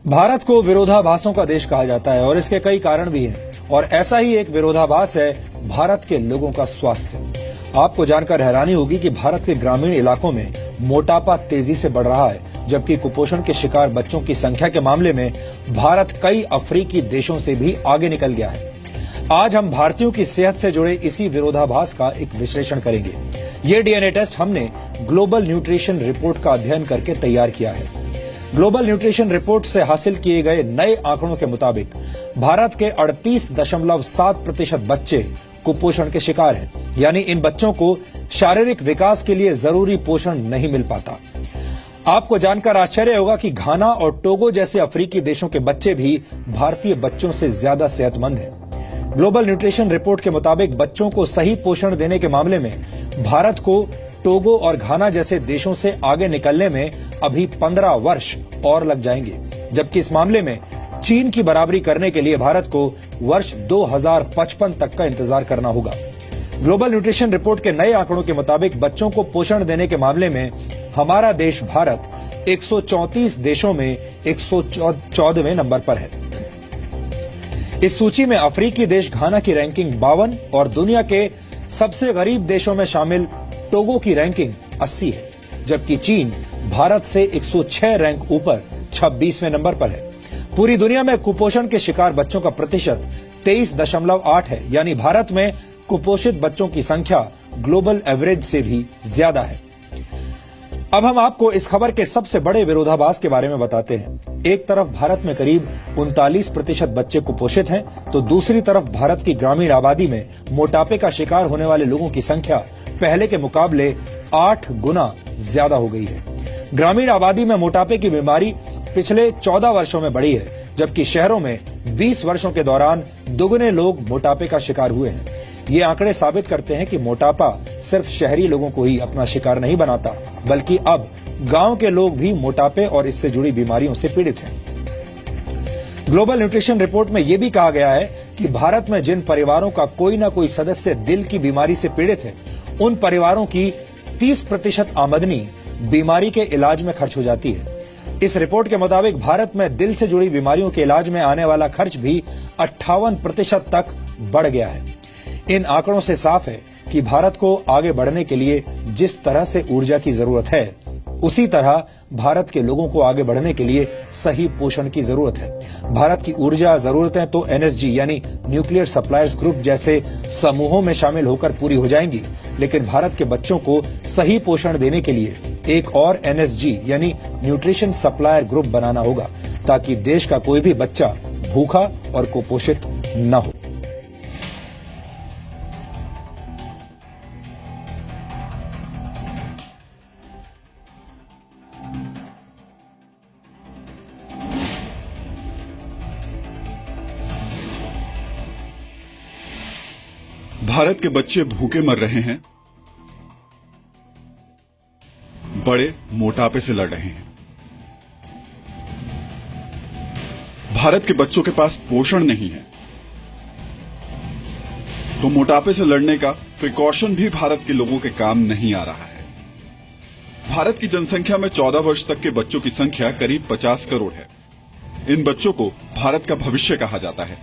भारत को विरोधाभासों का देश कहा जाता है और इसके कई कारण भी हैं और ऐसा ही एक विरोधाभास है भारत के लोगों का स्वास्थ्य। आपको जानकर हैरानी होगी कि भारत के ग्रामीण इलाकों में मोटापा तेजी से बढ़ रहा है, जबकि कुपोषण के शिकार बच्चों की संख्या के मामले में भारत कई अफ्रीकी देशों से भी आगे निकल गया है। आज हम भारतीयों की सेहत से जुड़े इसी विरोधाभास का एक विश्लेषण करेंगे। ये डीएनए टेस्ट हमने ग्लोबल न्यूट्रिशन रिपोर्ट का अध्ययन करके तैयार किया है। ग्लोबल न्यूट्रिशन रिपोर्ट से हासिल किए गए नए आंकड़ों के मुताबिक भारत के 38.7% बच्चे कुपोषण के शिकार हैं, यानी इन बच्चों को शारीरिक विकास के लिए जरूरी पोषण नहीं मिल पाता। आपको जानकर आश्चर्य होगा कि घाना और टोगो जैसे अफ्रीकी देशों के बच्चे भी भारतीय बच्चों से ज्यादा सेहतमंद हैं। ग्लोबल न्यूट्रिशन रिपोर्ट के मुताबिक बच्चों को सही पोषण देने के मामले में भारत को टोगो और घाना जैसे देशों से आगे निकलने में अभी 15 वर्ष और लग जाएंगे, जबकि इस मामले में चीन की बराबरी करने के लिए भारत को वर्ष 2055 तक का इंतजार करना होगा। ग्लोबल न्यूट्रिशन रिपोर्ट के नए आंकड़ों के मुताबिक बच्चों को पोषण देने के मामले में हमारा देश भारत 134 देशों में 114वें नंबर पर है। इस सूची में अफ्रीकी देश घाना की रैंकिंग 52 और दुनिया के सबसे गरीब देशों में शामिल टोगो की रैंकिंग 80 है, जबकि चीन भारत से 106 रैंक ऊपर 26वें नंबर पर है। पूरी दुनिया में कुपोषण के शिकार बच्चों का प्रतिशत 23.8 है, यानी भारत में कुपोषित बच्चों की संख्या ग्लोबल एवरेज से भी ज्यादा है। अब हम आपको इस खबर के सबसे बड़े विरोधाभास के बारे में बताते हैं। एक तरफ भारत में करीब 39% बच्चे कुपोषित हैं, तो दूसरी तरफ भारत की ग्रामीण आबादी में मोटापे का शिकार होने वाले लोगों की संख्या पहले के मुकाबले 8 गुना ज्यादा हो गई है। ग्रामीण आबादी में मोटापे की बीमारी पिछले 14 वर्षों में बढ़ी है, जबकि शहरों में 20 वर्षों के दौरान दुगने लोग मोटापे का शिकार हुए हैं। ये आंकड़े साबित करते हैं कि मोटापा सिर्फ शहरी लोगों को ही अपना शिकार नहीं बनाता, बल्कि अब गांव के लोग भी मोटापे और इससे जुड़ी बीमारियों से पीड़ित हैं। ग्लोबल न्यूट्रिशन रिपोर्ट में यह भी कहा गया है कि भारत में जिन परिवारों का कोई ना कोई सदस्य दिल की बीमारी से पीड़ित है, उन परिवारों की 30% आमदनी बीमारी के इलाज में खर्च हो जाती है। इस रिपोर्ट के मुताबिक भारत में दिल से जुड़ी बीमारियों के इलाज में आने वाला खर्च भी 58% तक बढ़ गया है। इन आंकड़ों से साफ है कि भारत को आगे बढ़ने के लिए जिस तरह से ऊर्जा की जरूरत है, उसी तरह भारत के लोगों को आगे बढ़ने के लिए सही पोषण की जरूरत है। भारत की ऊर्जा जरूरतें तो एनएसजी यानी न्यूक्लियर सप्लायर्स ग्रुप जैसे समूहों में शामिल होकर पूरी हो जाएंगी, लेकिन भारत के बच्चों को सही पोषण देने के लिए एक और एनएसजी यानी न्यूट्रिशन सप्लायर ग्रुप बनाना होगा, ताकि देश का कोई भी बच्चा भूखा और कुपोषित न हो। भारत के बच्चे भूखे मर रहे हैं, बड़े मोटापे से लड़ रहे हैं। भारत के बच्चों के पास पोषण नहीं है, तो मोटापे से लड़ने का प्रिकॉशन भी भारत के लोगों के काम नहीं आ रहा है। भारत की जनसंख्या में 14 वर्ष तक के बच्चों की संख्या करीब 50 करोड़ है। इन बच्चों को भारत का भविष्य कहा जाता है,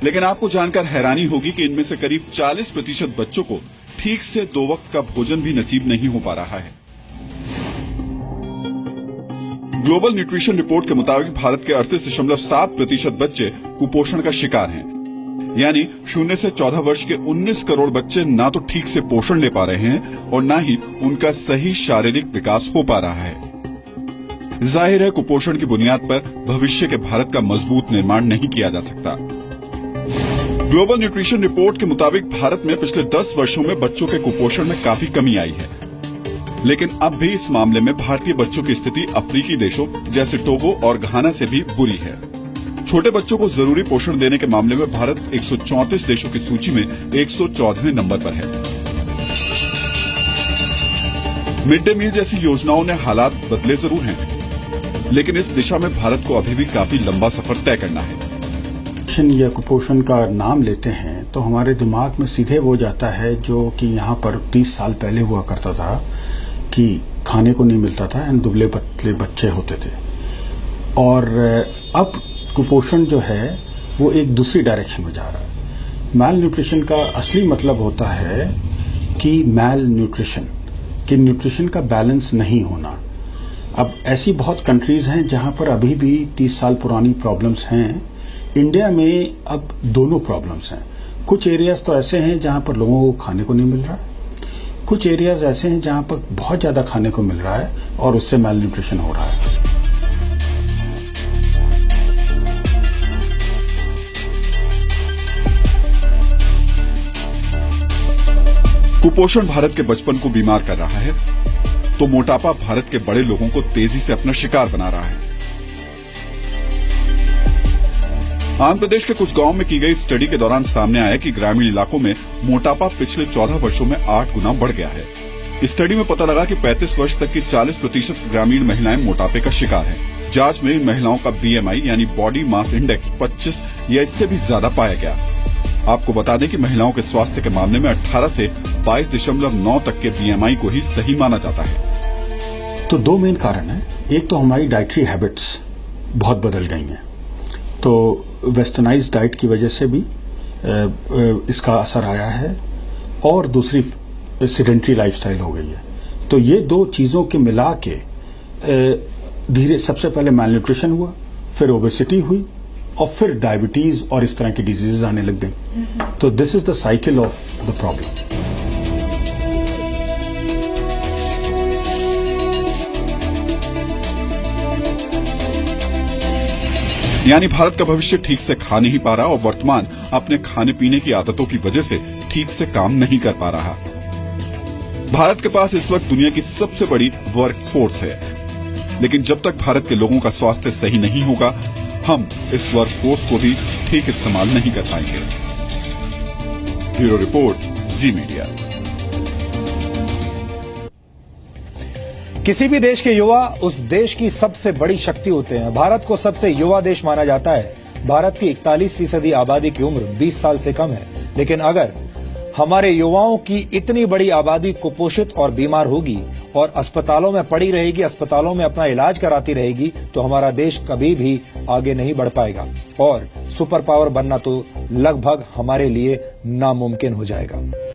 लेकिन आपको जानकर हैरानी होगी कि इनमें से करीब 40% बच्चों को ठीक से 2 वक्त का भोजन भी नसीब नहीं हो पा रहा है। ग्लोबल न्यूट्रिशन रिपोर्ट के मुताबिक भारत के 38.7% बच्चे कुपोषण का शिकार हैं, यानी 0 से 14 वर्ष के 19 करोड़ बच्चे ना तो ठीक से पोषण ले पा रहे हैं और ना ही उनका सही शारीरिक विकास हो पा रहा है। जाहिर है, कुपोषण की बुनियाद पर भविष्य के भारत का मजबूत निर्माण नहीं किया जा सकता। ग्लोबल न्यूट्रिशन रिपोर्ट के मुताबिक भारत में पिछले 10 वर्षों में बच्चों के कुपोषण में काफी कमी आई है, लेकिन अब भी इस मामले में भारतीय बच्चों की स्थिति अफ्रीकी देशों जैसे टोगो और घाना से भी बुरी है। छोटे बच्चों को जरूरी पोषण देने के मामले में भारत 134 देशों की सूची में 114वें नंबर पर है। मिड डे मील जैसी योजनाओं ने हालात बदले जरूर हैं, लेकिन इस दिशा में भारत को अभी भी काफी लंबा सफर तय करना है। या कुपोषण का नाम लेते हैं तो हमारे दिमाग में सीधे वो जाता है जो कि यहाँ पर 30 साल पहले हुआ करता था कि खाने को नहीं मिलता था एंड दुबले पतले बच्चे होते थे। और अब कुपोषण जो है वो एक दूसरी डायरेक्शन में जा रहा है। मैल न्यूट्रिशन का असली मतलब होता है कि मैल न्यूट्रिशन, कि न्यूट्रिशन का बैलेंस नहीं होना। अब ऐसी बहुत कंट्रीज हैं जहां पर अभी भी 30 साल पुरानी प्रॉब्लम्स हैं। इंडिया में अब दोनों प्रॉब्लम्स हैं। कुछ एरियाज तो ऐसे हैं जहां पर लोगों को खाने को नहीं मिल रहा है, कुछ एरियाज ऐसे हैं जहां पर बहुत ज्यादा खाने को मिल रहा है और उससे मैल न्यूट्रिशन हो रहा है। कुपोषण भारत के बचपन को बीमार कर रहा है, तो मोटापा भारत के बड़े लोगों को तेजी से अपना शिकार बना रहा है। आंध्र प्रदेश के कुछ गांव में की गई स्टडी के दौरान सामने आया कि ग्रामीण इलाकों में मोटापा पिछले 14 वर्षों में 8 गुना बढ़ गया है। इस स्टडी में पता लगा कि 35 वर्ष तक की 40% ग्रामीण महिलाएं मोटापे का शिकार हैं। जांच में इन महिलाओं का BMI यानी बॉडी मास इंडेक्स 25 या इससे भी ज्यादा पाया गया। आपको बता दें कि महिलाओं के स्वास्थ्य के मामले में 18 से 22.9 तक के BMI को ही सही माना जाता है। तो दो मेन कारण हैं। एक तो हमारी डाइटरी हैबिट्स बहुत बदल गई हैं, तो वेस्टर्नाइज्ड डाइट की वजह से भी इसका असर आया है, और दूसरी सेडेंटरी लाइफस्टाइल हो गई है। तो ये दो चीज़ों के मिला के धीरे सबसे पहले मैलन्यूट्रिशन हुआ, फिर ओबेसिटी हुई, और फिर डायबिटीज और इस तरह की डिजीजेज आने लग गई। तो this is the cycle of the problem. यानी भारत का भविष्य ठीक से खा नहीं पा रहा और वर्तमान अपने खाने पीने की आदतों की वजह से ठीक से काम नहीं कर पा रहा। भारत के पास इस वक्त दुनिया की सबसे बड़ी वर्कफोर्स है, लेकिन जब तक भारत के लोगों का स्वास्थ्य सही नहीं होगा, हम इस वर्कफोर्स को भी ठीक इस्तेमाल नहीं कर पाएंगे। ब्यूरो रिपोर्ट, जी मीडिया। किसी भी देश के युवा उस देश की सबसे बड़ी शक्ति होते हैं। भारत को सबसे युवा देश माना जाता है। भारत की 41% आबादी की उम्र 20 साल से कम है, लेकिन अगर हमारे युवाओं की इतनी बड़ी आबादी कुपोषित और बीमार होगी और अस्पतालों में पड़ी रहेगी, अस्पतालों में अपना इलाज कराती रहेगी, तो हमारा देश कभी भी आगे नहीं बढ़ पाएगा और सुपर पावर बनना तो लगभग हमारे लिए नामुमकिन हो जाएगा।